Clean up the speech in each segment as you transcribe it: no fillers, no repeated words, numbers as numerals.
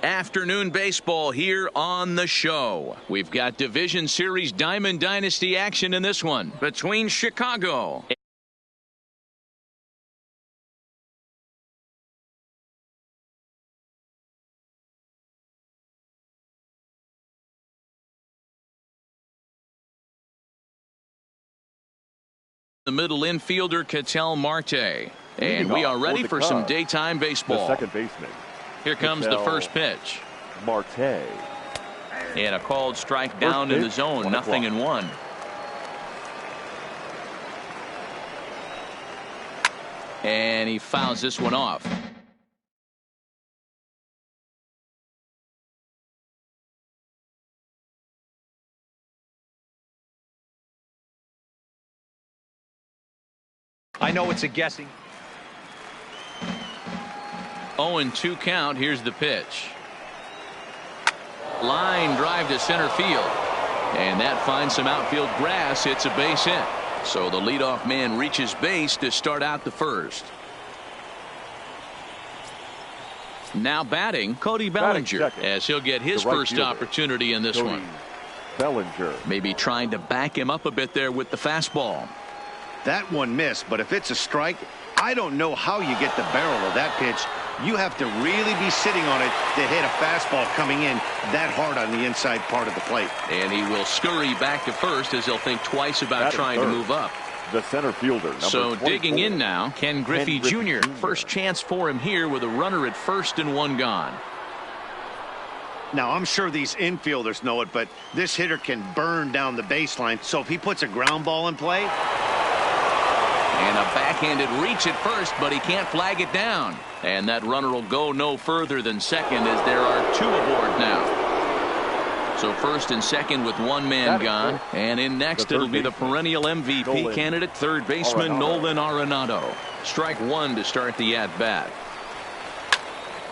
Afternoon baseball here on the show. We've got Division Series Diamond Dynasty action in this one between Chicago the middle infielder Ketel Marte. And we are ready for some daytime baseball. The second baseman. Here comes the first pitch. Marte. And a called strike down in the zone. 0-1. And he fouls this one off. I know it's a guessing. 0-2 count. Here's the pitch. Line drive to center field. And that finds some outfield grass. It's a base hit. So the leadoff man reaches base to start out the first. Now batting, Cody Bellinger, as he'll get his first opportunity in this one. Bellinger. Maybe trying to back him up a bit there with the fastball. That one missed, but if it's a strike, I don't know how you get the barrel of that pitch. You have to really be sitting on it to hit a fastball coming in that hard on the inside part of the plate. And he will scurry back to first as he'll think twice about trying to move up. The center fielder. So digging in now, Ken Griffey Jr. First chance for him here with a runner at first and one gone. Now, I'm sure these infielders know it, but this hitter can burn down the baseline. So if he puts a ground ball in play. And a backhanded reach at first, but he can't flag it down. And that runner will go no further than second as there are two aboard now. So first and second with one man gone. And in next it'll be the perennial MVP candidate, third baseman Nolan Arenado. Strike one to start the at-bat.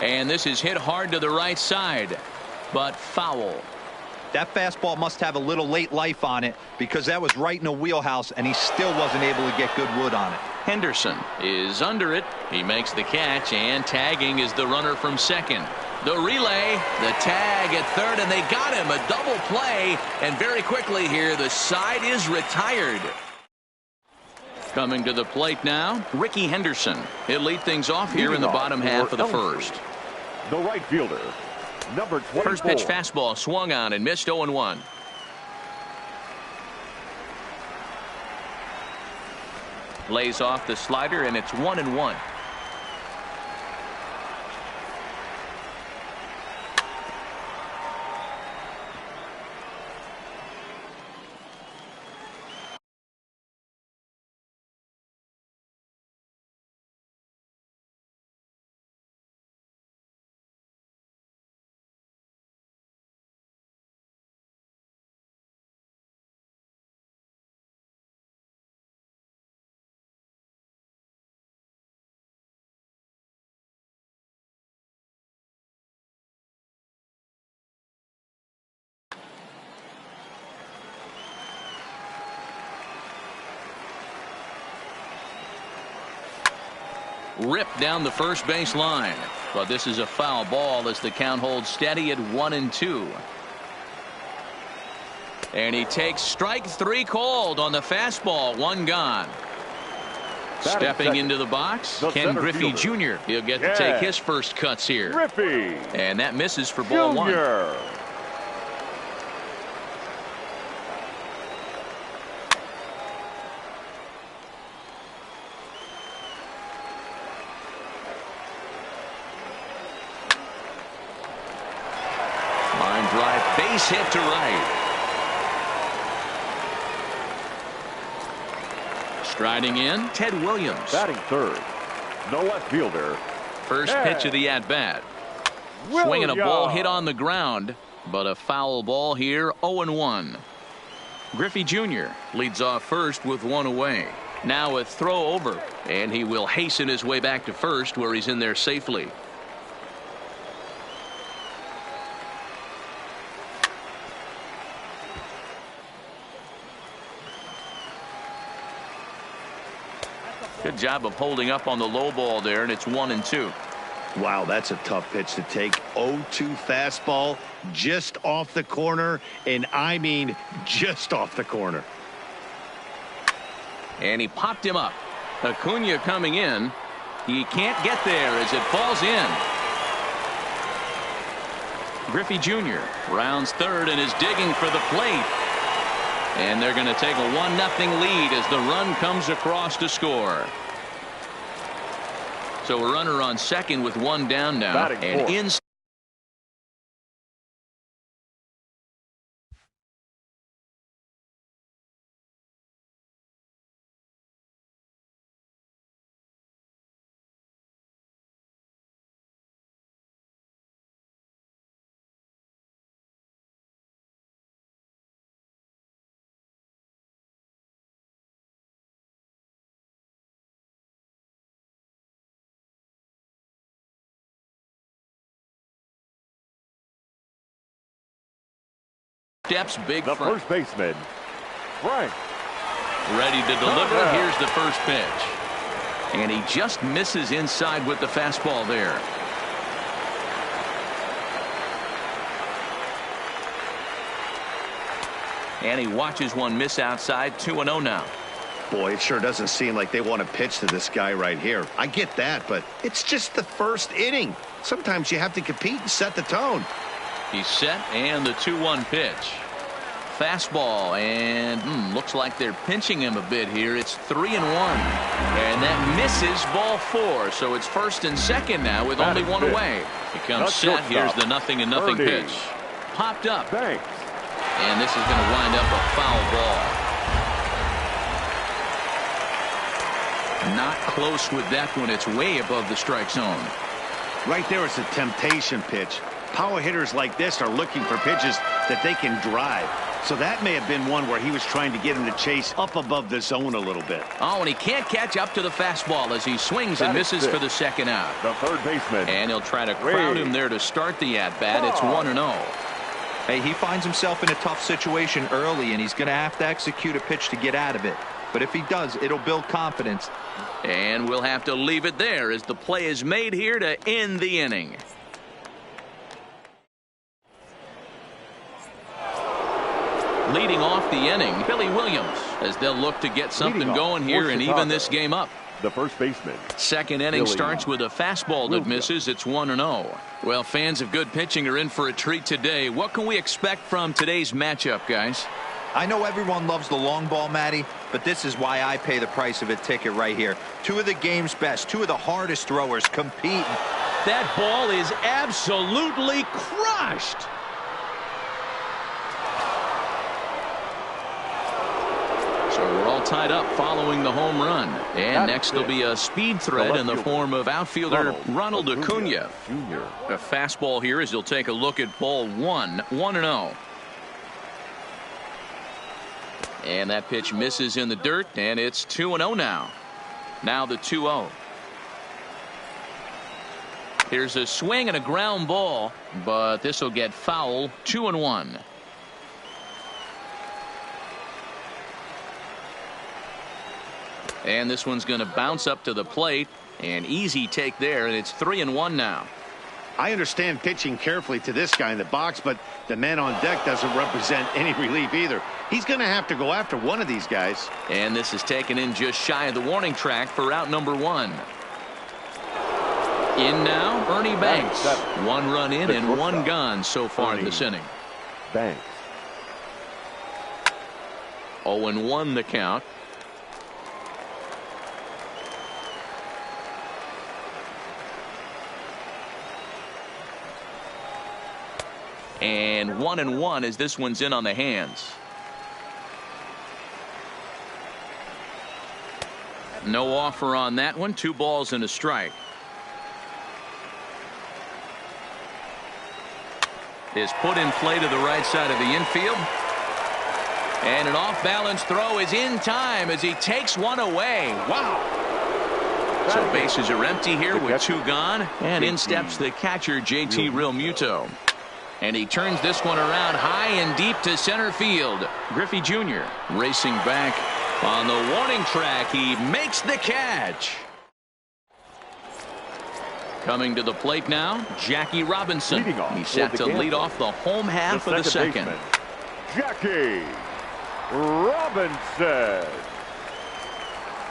And this is hit hard to the right side, but foul. That fastball must have a little late life on it because that was right in the wheelhouse and he still wasn't able to get good wood on it. Henderson is under it. He makes the catch, and tagging is the runner from second. The relay, the tag at third, and they got him. A double play, and very quickly here the side is retired. Coming to the plate now, Ricky Henderson. He'll lead things off here in the bottom half of the first. The right fielder. Number 24. First pitch fastball swung on and missed. 0-1. Lays off the slider, and it's 1-1. Ripped down the first base line, but this is a foul ball as the count holds steady at 1-2. And he takes strike three called on the fastball. One gone. Stepping into the box, Ken Griffey Jr. He'll get to take his first cuts here. Griffey. And that misses for ball one. Drive, base hit to right. Striding in, Ted Williams. Batting third, the left fielder. First pitch of the at-bat. Swinging a ball hit on the ground, but a foul ball here. 0-1. Griffey Jr. leads off first with one away. Now a throw over, and he will hasten his way back to first where he's in there safely. Good job of holding up on the low ball there, and it's 1-2. Wow, that's a tough pitch to take. 0-2 fastball just off the corner, and I mean just off the corner. And he popped him up. Acuna coming in. He can't get there as it falls in. Griffey Jr. rounds third and is digging for the plate. And they're going to take a 1-0 lead as the run comes across to score. So a runner on second with one down now. Batting And fourth. in steps big The front. first baseman, Frank. Ready to deliver. Yeah. Here's the first pitch. And he just misses inside with the fastball there. And he watches one miss outside. 2-0 now. Boy, it sure doesn't seem like they want to pitch to this guy right here. I get that, but it's just the first inning. Sometimes you have to compete and set the tone. He's set, and the 2-1 pitch. Fastball, and looks like they're pinching him a bit here. It's 3-1, and that misses ball 4. So it's first and second now with only one away. He comes set. Here's the 0-0 pitch. Popped up, Thanks. and this is going to wind up a foul ball. Not close with that one. It's way above the strike zone. Right there, it's a temptation pitch. Power hitters like this are looking for pitches that they can drive. So that may have been one where he was trying to get him to chase up above the zone a little bit. Oh, and he can't catch up to the fastball as he swings and misses for the second out. The third baseman. And he'll try to crowd him there to start the at-bat. It's 1-0. Hey, he finds himself in a tough situation early, and he's going to have to execute a pitch to get out of it. But if he does, it'll build confidence. And we'll have to leave it there as the play is made here to end the inning. Leading off the inning, Billy Williams, as they'll look to get something going here and even this game up. The first baseman. Second inning Billy starts with a fastball that misses. It's 1-0. Well, fans of good pitching are in for a treat today. What can we expect from today's matchup, guys? I know everyone loves the long ball, Matty, but this is why I pay the price of a ticket right here. Two of the game's best, two of the hardest throwers compete. That ball is absolutely crushed. So we're all tied up following the home run. And next will be a speed threat in the form of outfielder Ronald Acuna. Jr. A fastball here as he'll take a look at ball 1. 1-0. And that pitch misses in the dirt, and it's 2-0 now. Now the 2-0. Here's a swing and a ground ball, but this will get foul. 2-1. And this one's going to bounce up to the plate. An easy take there, and it's 3-1 now. I understand pitching carefully to this guy in the box, but the man on deck doesn't represent any relief either. He's going to have to go after one of these guys. And this is taken in just shy of the warning track for out number 1. In now, Ernie Banks. 1 run in and 1 gone so far in this inning. Banks. 0-1 the count. And 1-1 as this one's in on the hands. No offer on that one. 2 balls and a strike. Is put in play to the right side of the infield. And an off-balance throw is in time as he takes one away. Wow. So bases are empty here with 2 gone. And in steps the catcher, JT Realmuto. And he turns this one around high and deep to center field. Griffey Jr. racing back on the warning track. He makes the catch. Coming to the plate now, Jackie Robinson. He's set to lead off the home half of the second. Baseman, Jackie Robinson.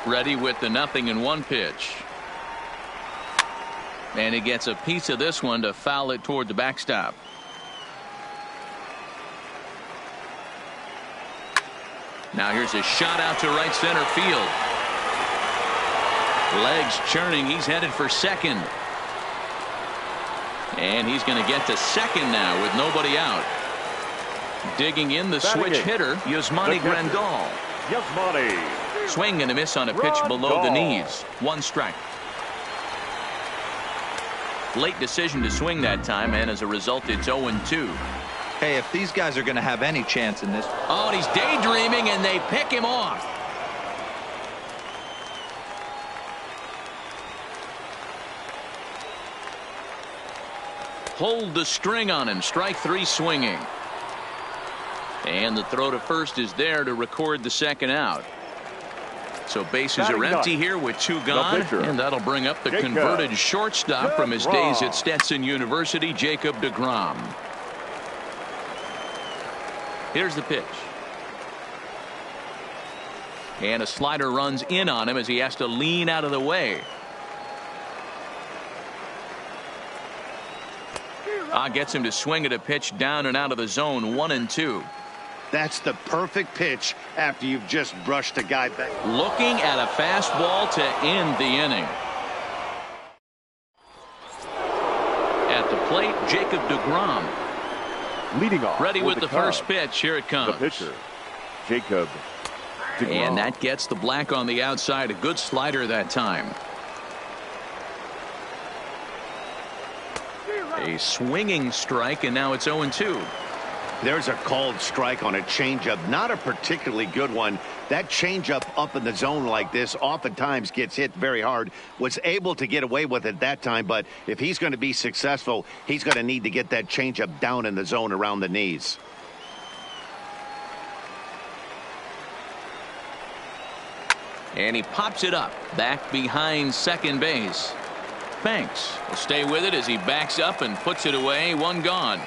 Ready with the 0-1 pitch. And he gets a piece of this one to foul it toward the backstop. Now here's a shot out to right center field. Legs churning. He's headed for second. And he's going to get to second now with nobody out. Digging in the switch hitter, Yasmani Grandal. Yasmani. Swing and a miss on a pitch below the knees. 1 strike. Late decision to swing that time, and as a result, it's 0-2. Hey, if these guys are going to have any chance in this. Oh, and he's daydreaming, and they pick him off. Hold the string on him. Strike 3 swinging. And the throw to first is there to record the second out. So bases are empty here with 2 gone. And that'll bring up the converted shortstop from his days at Stetson University, Jacob deGrom. Here's the pitch. And a slider runs in on him as he has to lean out of the way. Gets him to swing at a pitch down and out of the zone. 1-2. That's the perfect pitch after you've just brushed a guy back. Looking at a fastball to end the inning. At the plate, Jacob deGrom. Leading off. Ready with the first pitch. Here it comes. The pitcher, Jacob deGrom. And that gets the black on the outside. A good slider that time. A swinging strike, and now it's 0-2. There's a called strike on a changeup. Not a particularly good one. That changeup up in the zone like this oftentimes gets hit very hard. Was able to get away with it that time, but if he's going to be successful, he's going to need to get that changeup down in the zone around the knees. And he pops it up back behind second base. Banks will stay with it as he backs up and puts it away. 1 gone.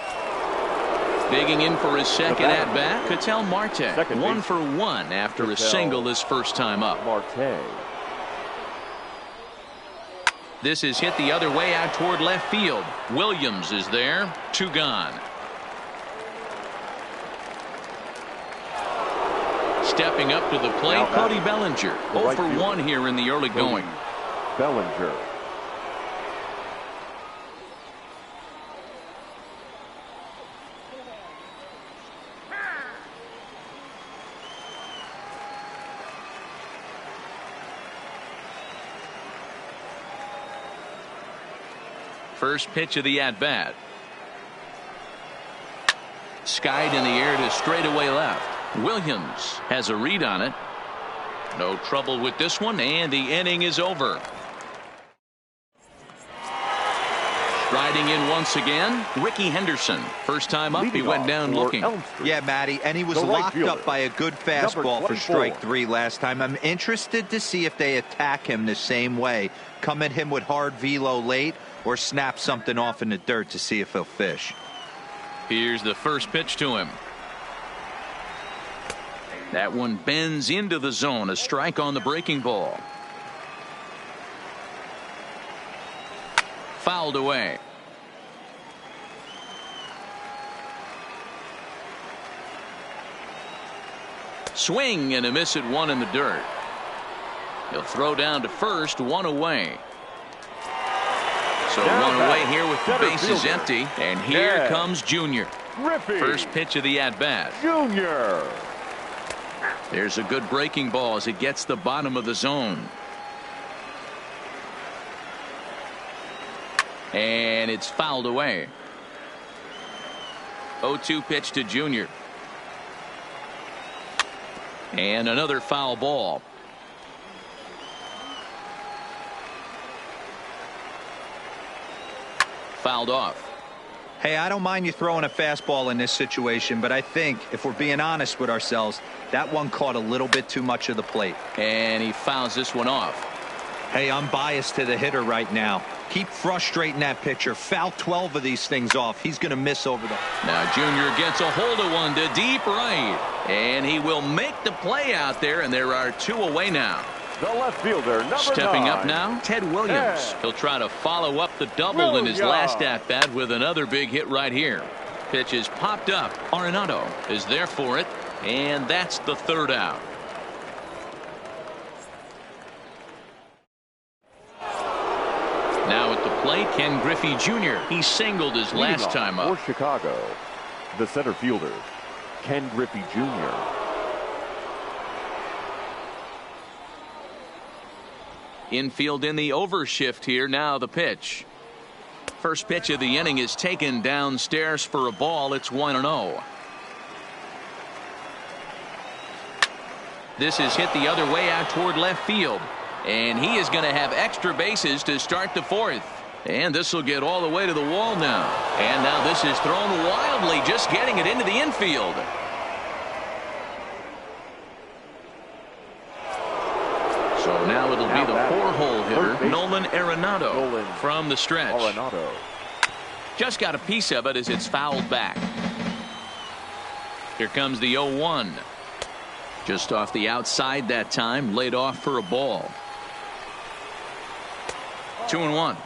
Digging in for his second at bat, Ketel Marte. 1 for 1 after a single his first time up. Marte. This is hit the other way out toward left field. Williams is there. 2 gone. Stepping up to the plate, Cody Bellinger. 0 for 1 here in the early going. Bellinger. First pitch of the at-bat. Skied in the air to straightaway left. Williams has a read on it. No trouble with this one, and the inning is over. Striding in once again, Ricky Henderson. First time up, he went down looking. Yeah, Matty, and he was locked up by a good fastball for strike 3 last time. I'm interested to see if they attack him the same way. Come at him with hard velo late, or snap something off in the dirt to see if he'll fish. Here's the first pitch to him. That one bends into the zone. A strike on the breaking ball. Fouled away. Swing and a miss at 1 in the dirt. He'll throw down to first. 1 away. So 1 away here with the bases empty. And here comes Junior. First pitch of the at-bat. Junior. There's a good breaking ball as it gets the bottom of the zone. And it's fouled away. 0-2 pitch to Junior. And another foul ball. Fouled off. Hey, I don't mind you throwing a fastball in this situation, but I think if we're being honest with ourselves, that one caught a little bit too much of the plate. And he fouls this one off. Hey, I'm biased to the hitter right now. Keep frustrating that pitcher. Foul 12 of these things off. He's going to miss over the... Now Junior gets a hold of one to deep right. And he will make the play out there, and there are 2 away now. The left fielder, number Stepping 9. up now, Ted Williams. He'll try to follow up the double in his last at-bat with another big hit right here. Pitch is popped up. Arenado is there for it, and that's the 3rd out. Now at the plate, Ken Griffey Jr. He singled his last time up. For Chicago, the center fielder, Ken Griffey Jr. Infield in the overshift here. Now the pitch. First pitch of the inning is taken downstairs for a ball. It's 1-0. This is hit the other way out toward left field. And he is going to have extra bases to start the 4th. And this will get all the way to the wall now. And now this is thrown wildly, just getting it into the infield. So now it'll be the 4-hole hitter, Nolan Arenado, from the stretch. Just got a piece of it as it's fouled back. Here comes the 0-1. Just off the outside that time, laid off for a ball. 2-1.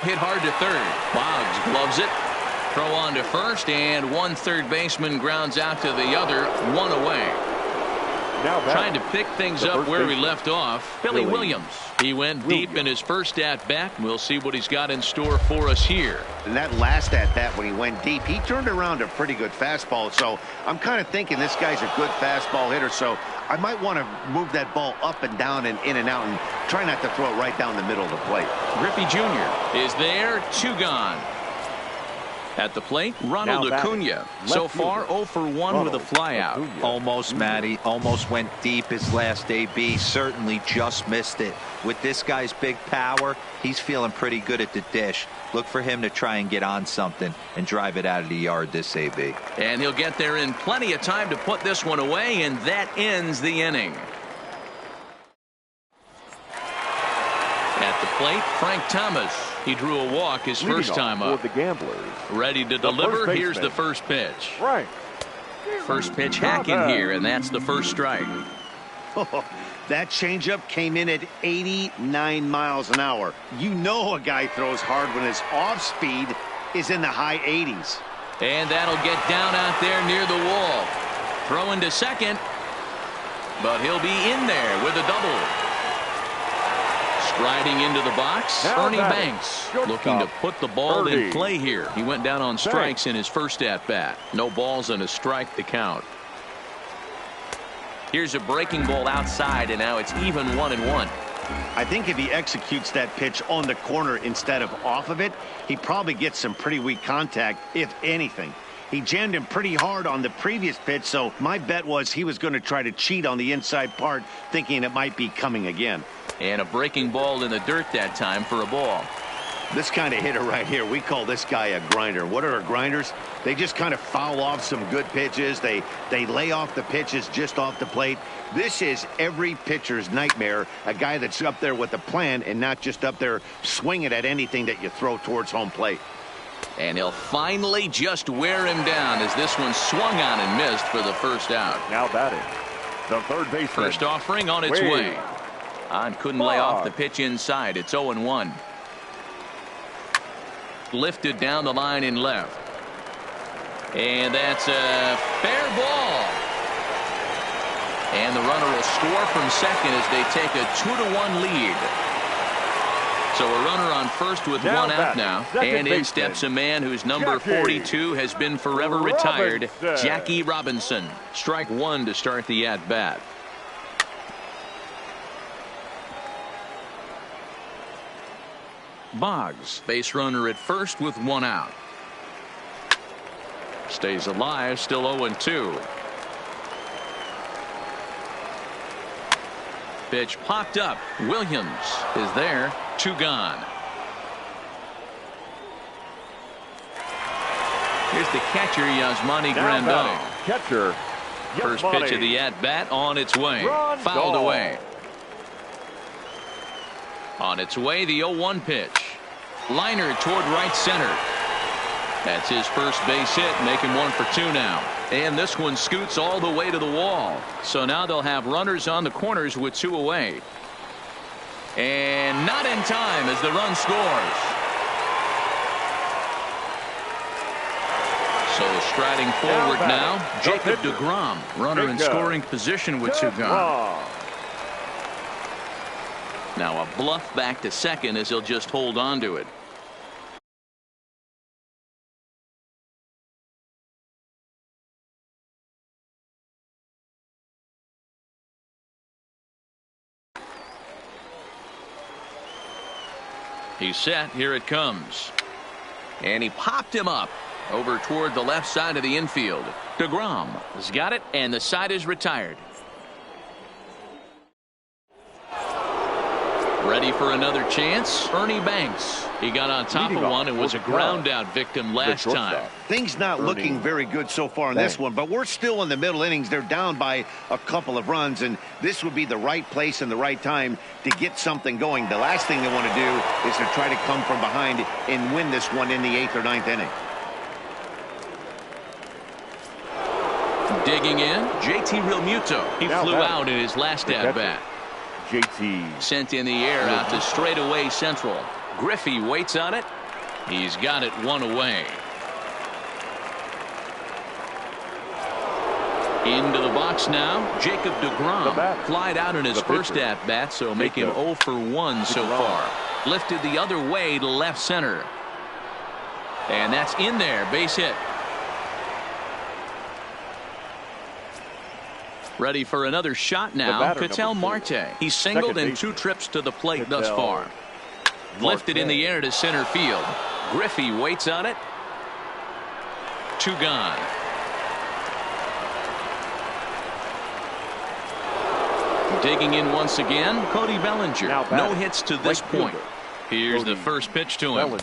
Hit hard to third. Boggs gloves it. Throw on to first, and one third baseman grounds out to the other, 1 away. Now trying to pick things up where he left off. Billy Williams. He went deep in his first at-bat. We'll see what he's got in store for us here. And that last at-bat when he went deep, he turned around a pretty good fastball. So I'm kind of thinking this guy's a good fastball hitter. So I might want to move that ball up and down and in and out and try not to throw it right down the middle of the plate. Griffey Jr. is there. 2 gone. At the plate, Ronald Acuna. So far, 0 for 1 with a flyout. Almost, Matty. Almost went deep his last AB. Certainly just missed it. With this guy's big power, he's feeling pretty good at the dish. Look for him to try and get on something and drive it out of the yard this AB. And he'll get there in plenty of time to put this one away, and that ends the inning. At the plate, Frank Thomas. He drew a walk his first time up. The Gamblers. Ready to deliver. Here's the first pitch. Right. First pitch hacking here, and that's the first strike. That changeup came in at 89 miles an hour. You know a guy throws hard when his off speed is in the high 80s. And that'll get down out there near the wall. Throwing to second, but he'll be in there with a double. Striding into the box, Ernie Banks looking to put the ball in play here. He went down on strikes in his first at-bat. No balls and a strike to count. Here's a breaking ball outside, and now it's even 1-1. I think if he executes that pitch on the corner instead of off of it, he probably gets some pretty weak contact, if anything. He jammed him pretty hard on the previous pitch, so my bet was he was going to try to cheat on the inside part, thinking it might be coming again. And a breaking ball in the dirt that time for a ball. This kind of hitter right here, we call this guy a grinder. What are grinders? They just kind of foul off some good pitches. They lay off the pitches just off the plate. This is every pitcher's nightmare, a guy that's up there with a plan and not just up there swinging at anything that you throw towards home plate. And he'll finally just wear him down as this one swung on and missed for the first out. Now batting, the third baseman. First offering on its way. And couldn't lay off the pitch inside. It's 0-1. Lifted down the line in left. And that's a fair ball. And the runner will score from second as they take a 2-1 lead. So a runner on first with one out now. And in steps a man whose number 42 has been forever retired, Jackie Robinson. Strike one to start the at-bat. Boggs, base runner at first with one out. Stays alive, still 0-2. Pitch popped up. Williams is there. 2 gone. Here's the catcher, Yasmani Grandal. Catcher. First pitch of the at-bat on its way. Fouled away. On its way, the 0-1 pitch. Liner toward right center. That's his first base hit, making 1 for 2 now. And this one scoots all the way to the wall. So now they'll have runners on the corners with 2 away. And not in time as the run scores. So striding forward now, Jacob deGrom, runner in scoring position with 2 gone. Now a bluff back to second as he'll just hold on to it. He's set. Here it comes. And he popped him up over toward the left side of the infield. deGrom has got it, and the side is retired. Ready for another chance? Ernie Banks. He got on top of one and was a ground out victim last time. Things not looking very good so far in this one, but we're still in the middle innings. They're down by a couple of runs, and this would be the right place and the right time to get something going. The last thing they want to do is to try to come from behind and win this one in the 8th or 9th inning. Digging in, JT Realmuto. He flew out in his last at-bat. JT sent in the air out to straightaway central. Griffey waits on it. He's got it 1 away. Into the box now, Jacob deGrom. Flied out in his first at-bat, so make him 0 for 1 so far. Lifted the other way to left center. And that's in there, base hit. Ready for another shot now, Ketel Marte. He's singled in 2 trips to the plate thus far. Lifted in the air to center field. Griffey waits on it. 2 gone. Digging in once again, Cody Bellinger. No hits to this point. Here's the first pitch to him.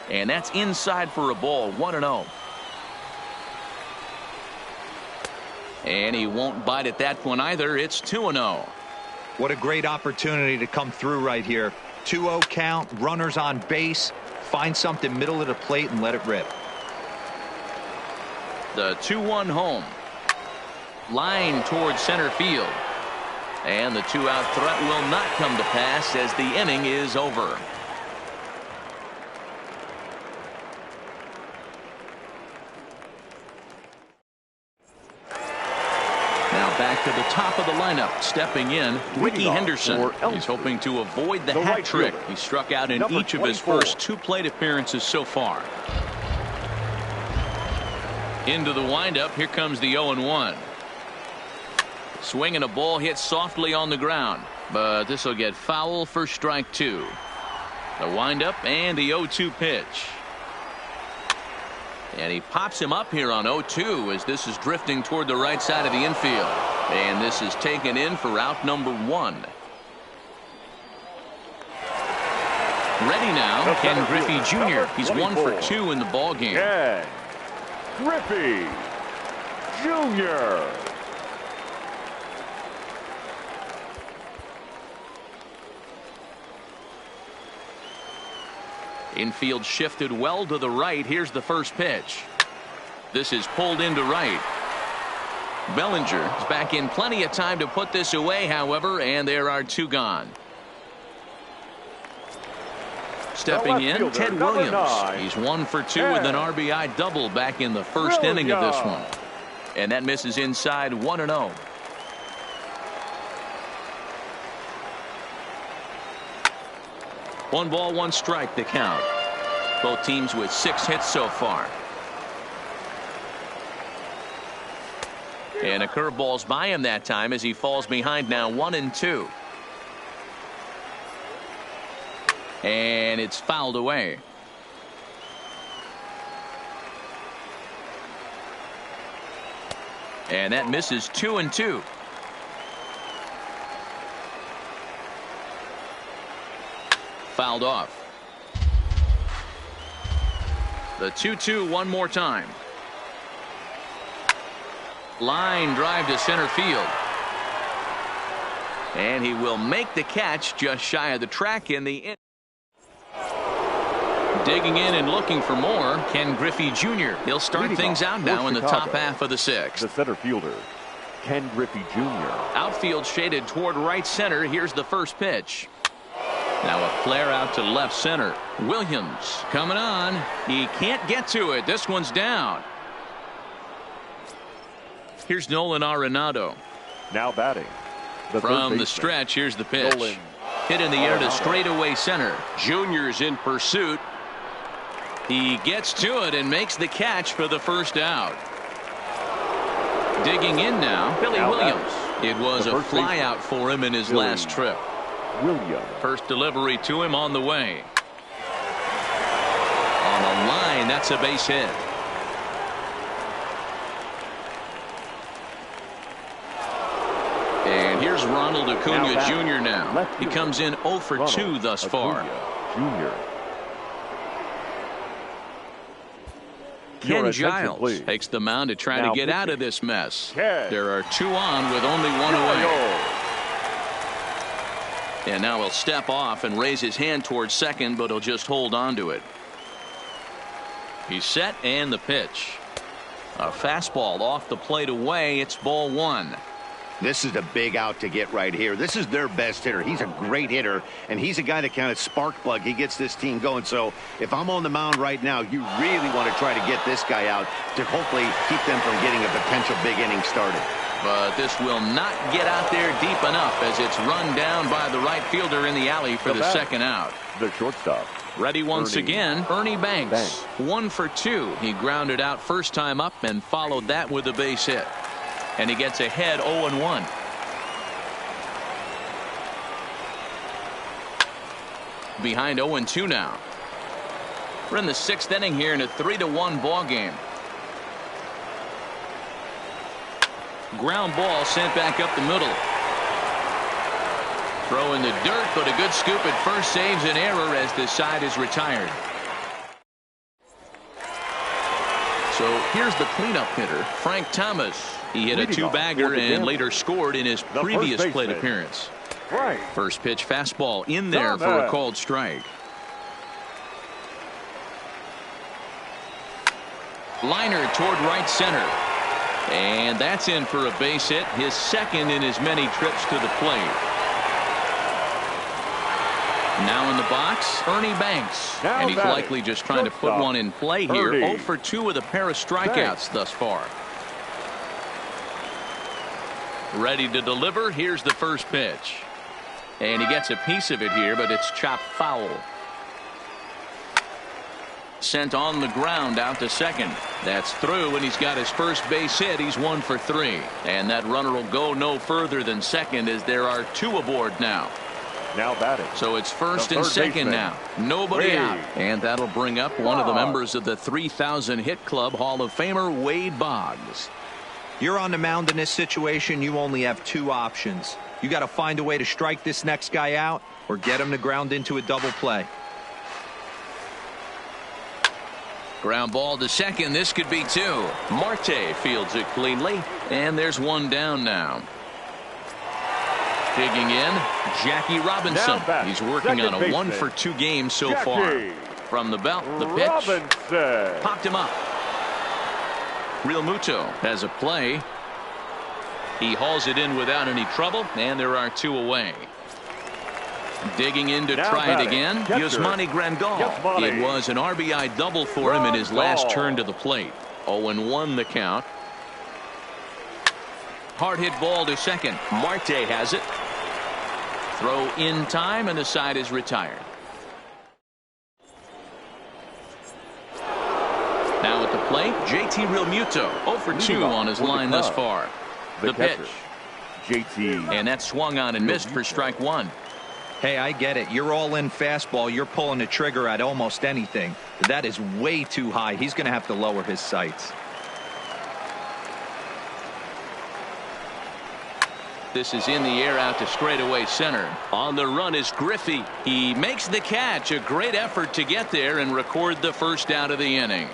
And that's inside for a ball, 1-0. And he won't bite at that one either. It's 2-0. What a great opportunity to come through right here. 2-0 count, runners on base. Find something middle of the plate and let it rip. The 2-1 home. Line towards center field. And the 2-out threat will not come to pass as the inning is over. Back to the top of the lineup, stepping in, Ricky Henderson. He's hoping to avoid the hat trick. He struck out in each of his first 2 plate appearances so far. Into the windup, here comes the 0-1. Swinging a ball hit softly on the ground, but this will get foul for strike 2. The windup and the 0-2 pitch. And he pops him up here on 0-2 as this is drifting toward the right side of the infield. And this is taken in for out number 1. Ready now, Ken Griffey Jr. He's 1 for 2 in the ball game. Ken Griffey Jr. Infield shifted well to the right. Here's the first pitch. This is pulled into right. Bellinger is back in plenty of time to put this away, however, and there are 2 gone. Stepping in, Ted Williams. He's 1 for 2 with an RBI double back in the first inning of this one. And that misses inside, 1-0. One ball, 1 strike to count. Both teams with 6 hits so far. And a curveball's by him that time as he falls behind now 1-2. And it's fouled away. And that misses 2-2. Fouled off. The 2-2 one more time. Line drive to center field. And he will make the catch just shy of the track in the end. Digging in and looking for more, Ken Griffey Jr. He'll start things out now in the top half of the sixth. The center fielder, Ken Griffey Jr. Outfield shaded toward right center. Here's the first pitch. Now a flare out to left center. Williams coming on. He can't get to it. This one's down. Here's Nolan Arenado. Now batting. From the stretch, here's the pitch. Nolan Hit in the air to straightaway center. Junior's in pursuit. He gets to it and makes the catch for the first out. Digging in now, Billy Williams. It was a fly out for him in his last trip. Williams. First delivery to him on the way. On a line, that's a base hit. And here's Ronald Acuna Jr. now. He comes in 0 for 2 thus far. Jr. Ken Giles takes the mound to try to get out of this mess. There are 2 on with only 1 away. And now he'll step off and raise his hand towards second, but he'll just hold on to it. He's set and the pitch. A fastball off the plate away. It's ball 1. This is a big out to get right here. This is their best hitter. He's a great hitter, and he's a guy that kind of spark plug. He gets this team going. So if I'm on the mound right now, you really want to try to get this guy out to hopefully keep them from getting a potential big inning started. But this will not get out there deep enough as it's run down by the right fielder in the alley for the second out. The shortstop. Ready once again, Ernie Banks. 1 for 2. He grounded out first time up and followed that with a base hit. And he gets ahead 0-1. Behind 0-2 now. We're in the 6th inning here in a 3-1 ball game. Ground ball sent back up the middle. Throw in the dirt, but a good scoop at first saves an error as the side is retired. So here's the cleanup hitter, Frank Thomas. He hit a 2-bagger and later scored in his previous plate appearance. First pitch fastball in there for a called strike. Liner toward right center. And that's in for a base hit, his second in as many trips to the plate. Now in the box, Ernie Banks. And he's likely just trying to put one in play here. 0 for 2 with a pair of strikeouts thus far. Ready to deliver. Here's the first pitch. And he gets a piece of it here, but it's chopped foul. Sent on the ground out to second. That's through, and he's got his first base hit. He's 1 for 3. And that runner will go no further than second as there are 2 aboard now. Now batting. So it's first and second now. Nobody out. And that'll bring up one of the members of the 3,000 hit club, Hall of Famer Wade Boggs. You're on the mound in this situation. You only have 2 options. You got to find a way to strike this next guy out or get him to ground into a double play. Ground ball to second. This could be 2. Marte fields it cleanly. And there's 1 down now. Digging in, Jackie Robinson. He's working on a 1 for 2 game so far. From the belt, the pitch. Popped him up. Real Muto has a play. He hauls it in without any trouble, and there are 2 away. Digging in to try it again, Yasmani Grandal. It was an RBI double for him in his last turn to the plate. 0-1 the count. Hard hit ball to second. Marte has it. Throw in time, and the side is retired. Now at the plate, JT Realmuto. 0 for 2 on his line thus far. The pitch. JT. And that swung on and missed for strike 1. Hey, I get it. You're all in fastball. You're pulling the trigger at almost anything. That is way too high. He's going to have to lower his sights. This is in the air out to straightaway center. On the run is Griffey. He makes the catch. A great effort to get there and record the first out of the inning.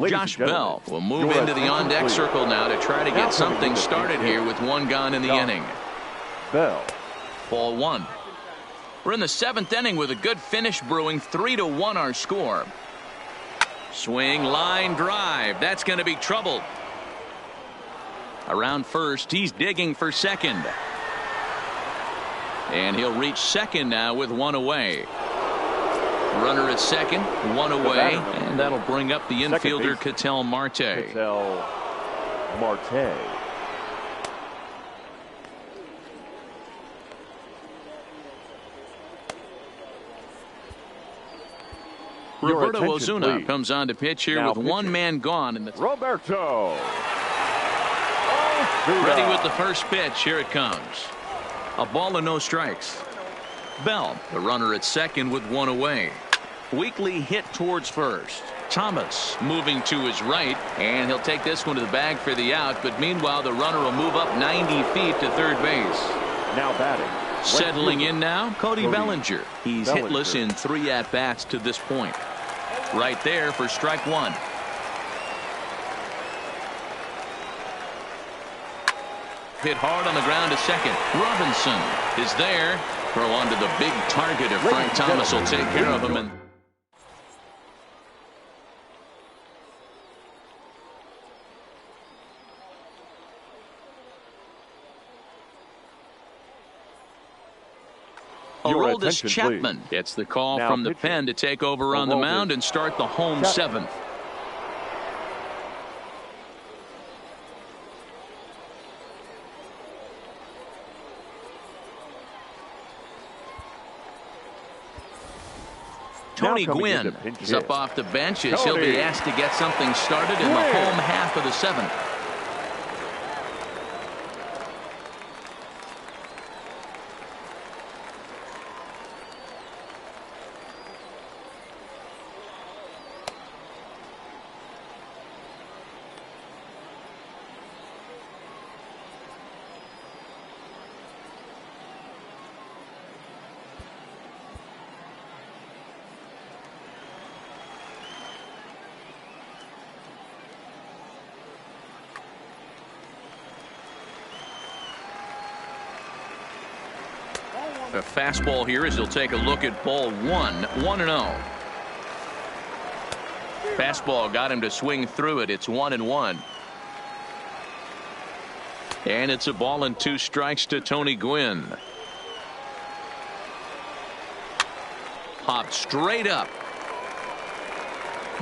Josh Bell will move into the on-deck circle now to try to get something started here with one gone in the inning. Bell. Ball one. We're in the 7th inning with a good finish brewing. 3-1 our score. Swing, line drive. That's going to be trouble. Around first, he's digging for second. And he'll reach second now with one away. Runner at second, one away, and that'll bring up the infielder Ketel Marte. Ketel Marte. Roberto Ozuna comes on to pitch here now with one man gone in the Roberto. Ready with the first pitch. Here it comes. A ball and no strikes. Bell, the runner at second with one away. Weakly hit towards first. Thomas moving to his right, and he'll take this one to the bag for the out, but meanwhile the runner will move up 90 feet to third base. Now batting. Settling in now, Cody Bellinger. He's hitless in 3 at-bats to this point. Right there for strike one. Hit hard on the ground to second. Robinson is there. Throw onto the big target if Frank Thomas will take care of him. Aroldis Chapman gets the call from the pen to take over on the mound and start the home 7th. Tony Gwynn is up off the bench as he'll be asked to get something started in the home half of the 7th. A fastball here as he'll take a look at ball 1-0. Fastball got him to swing through it. It's 1-1. And it's a ball and 2 strikes to Tony Gwynn. Popped straight up.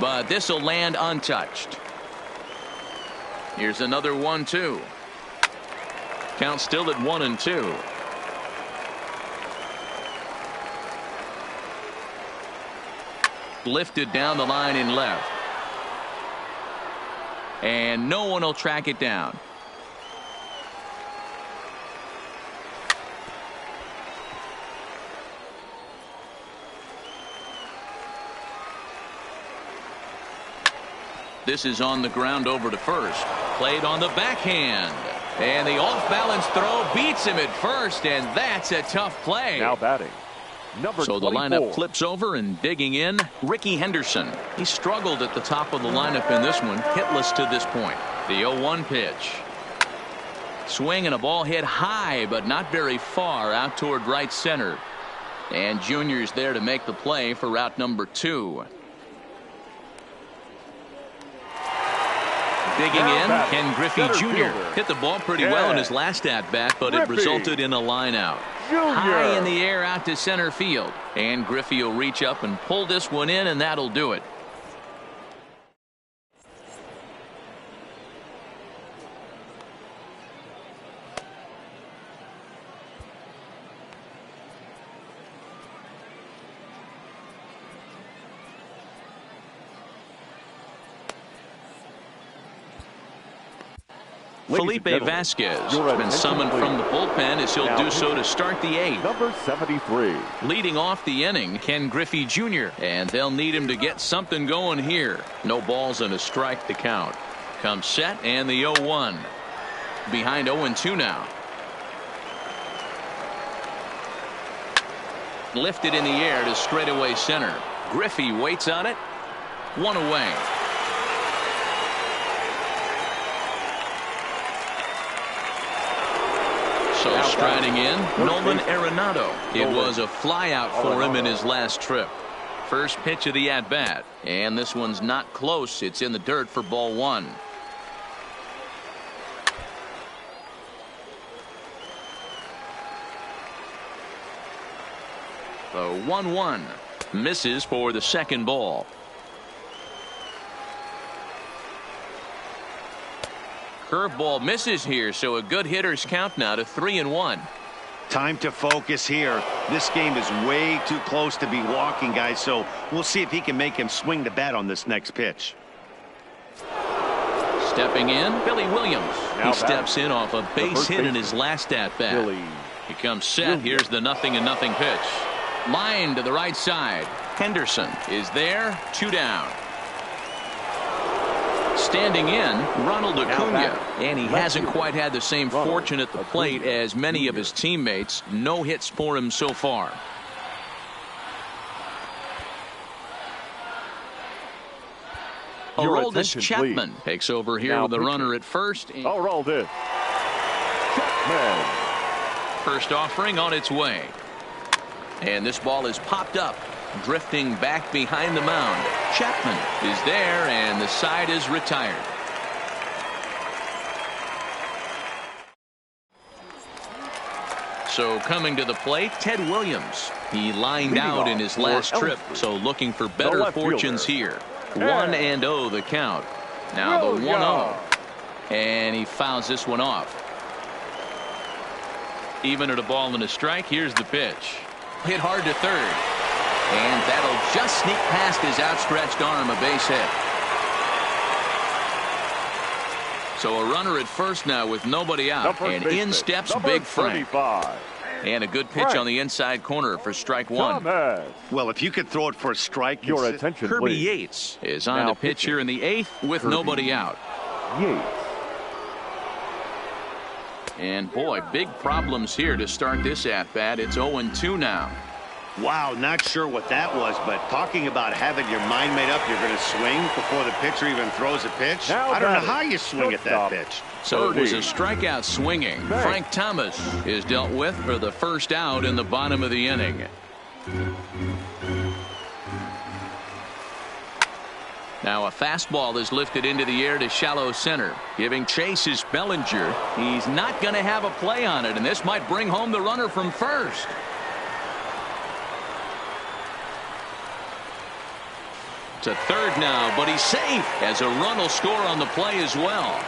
But this will land untouched. Here's another 1-2. Count still at 1-2. Lifted down the line in left. And no one will track it down. This is on the ground over to first. Played on the backhand. And the off-balance throw beats him at first, and that's a tough play. Now batting. So the lineup flips over, and digging in, Ricky Henderson. He struggled at the top of the lineup in this one, hitless to this point. The 0-1 pitch. Swing and a ball hit high, but not very far out toward right center. And Junior's there to make the play for route number 2. Digging in, Ken Griffey Jr. hit the ball pretty well in his last at-bat, but it resulted in a line out. High in the air out to center field. And Griffey will reach up and pull this one in, and that'll do it. Felipe Vasquez has been summoned from the bullpen as he'll do so to start the 8th. Number 73. Leading off the inning, Ken Griffey Jr. And they'll need him to get something going here. No balls and a strike to count. Comes set and the 0-1. Behind 0-2 now. Lifted in the air to straightaway center. Griffey waits on it. One away. So striding in, Nolan Arenado. It was a flyout for him in his last trip. First pitch of the at-bat. And this one's not close. It's in the dirt for ball one. The 1-1 misses for the second ball. Curveball misses here, so a good hitter's count now to 3-1. Time to focus here. This game is way too close to be walking, guys, so we'll see if he can make him swing the bat on this next pitch. Stepping in, Billy Williams. He steps in off a base hit in his last at-bat. He comes set. Here's the 0-0 pitch. Line to the right side. Henderson is there. 2 down. Standing in, Ronald Acuna, and he hasn't quite had the same fortune at the plate as many of his teammates. No hits for him so far. Aroldis Chapman takes over here with the runner at first. Aroldis Chapman. First offering on its way. And this ball is popped up, drifting back behind the mound. Chapman is there, and the side is retired. So coming to the plate, Ted Williams. He lined out in his last trip, so looking for better fortunes here. 1-0 the count. Now the 1-0. And he fouls this one off. Even at a ball and a strike, here's the pitch. Hit hard to third. And that'll just sneak past his outstretched arm, a base hit. So a runner at first now with nobody out. And in steps Big Frank. And a good pitch on the inside corner for strike one. Well, if you could throw it for a strike. Your attention, Kirby please. Yates is on to pitch here in the 8th with nobody out. Yates. And boy, big problems here to start this at-bat. It's 0-2 now. Wow, not sure what that was, but talking about having your mind made up, you're going to swing before the pitcher even throws a pitch. I don't know how you swing at that pitch. So it was a strikeout swinging. Frank Thomas is dealt with for the first out in the bottom of the inning. Now a fastball is lifted into the air to shallow center. Giving chase is Bellinger. He's not going to have a play on it, and this might bring home the runner from first. To third now, but he's safe as a run will score on the play as well.